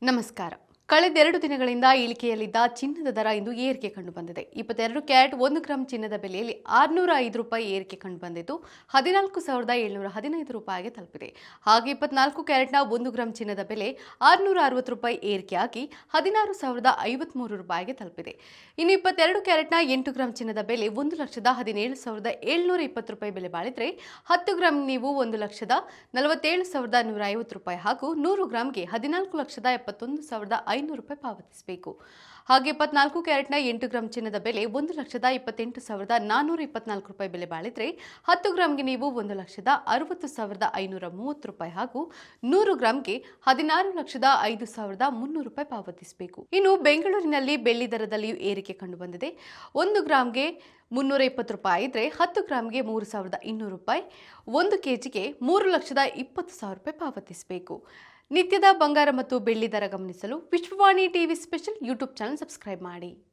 ನಮಸ್ಕಾರ. ಕಳೆದ 2 ದಿನಗಳಿಂದ ಇಳಿಕೆಯಲ್ಲಿದ್ದ ಚಿನ್ನದ ದರ ಇಂದು ಏರಿಕೆ ಕಂಡುಬಂದಿದೆ. 22 ಕ್ಯಾರೆಟ್ 1 ಗ್ರಾಂ ಚಿನ್ನದ ಬೆಲೆಯಲ್ಲಿ 605 ರೂಪಾಯಿ ಏರಿಕೆ ಕಂಡುಬಂದಿದ್ದು 14,715 ರೂಪಾಯಿಗೆ ತಲುಪಿದೆ. ಹಾಗೆ 24 ಕ್ಯಾರೆಟ್ನ 1 ಗ್ರಾಂ ಚಿನ್ನದ ಬೆಲೆ 660 ರೂಪಾಯಿ ಏರಿಕೆಯಾಗಿ 16,053 ರೂಪಾಯಿಗೆ ತಲುಪಿದೆ. ಇನ್ನು 22 ಕ್ಯಾರೆಟ್ನ 8 ಗ್ರಾಂ ಚಿನ್ನದ ಬೆಲೆ 1,17,720 ರೂಪಾಯಿ ಬೆಲೆ ಬಾಳಿದ್ರೆ 10 ಗ್ರಾಂ ನೀವು 1,47,150 ರೂಪಾಯಿ ಹಾಗೂ 100 ಗ್ರಾಂಗೆ 14,71,500 ರೂಪಾಯಿ ಪಾವತಿಸಬೇಕು. ಹಾಗೆ 24 ಕ್ಯಾರೆಟ್ನ 8 ಗ್ರಾಂ ಚಿನ್ನದ ಬೆಲೆ 1,28,424 ರೂಪಾಯಿ ಬೆಲೆ ಬಾಳಿದ್ರೆ 10 ಗ್ರಾಂಗೆ ನೀವು 1,60,530 ರೂಪಾಯಿ ಹಾಗೂ 100 ಗ್ರಾಂಗೆ 16,05,300 ರೂಪಾಯಿ ಪಾವತಿಸಬೇಕು. ಇನ್ನು ಬೆಂಗಳೂರಿನಲ್ಲಿ ಬೆಳ್ಳಿ ದರದಲ್ಲಿಯೂ ಏರಿಕೆ ಕಂಡುಬಂದಿದೆ. 1 ಗ್ರಾಂಗೆ 320 ರೂಪಾಯಿ ಇದ್ರೆ 10 ಗ್ರಾಂಗೆ 3,200 ರೂಪಾಯಿ, 1 ಕೆಜಿಗೆ 3,20,000 ರೂಪಾಯಿ ಪಾವತಿಸಬೇಕು. ನಿತ್ಯದ ಬಂಗಾರ ಮತ್ತು ಬೆಳ್ಳಿ ದರ ಗಮನಿಸಲು Vishwavani TV special YouTube channel subscribe ಮಾಡಿ.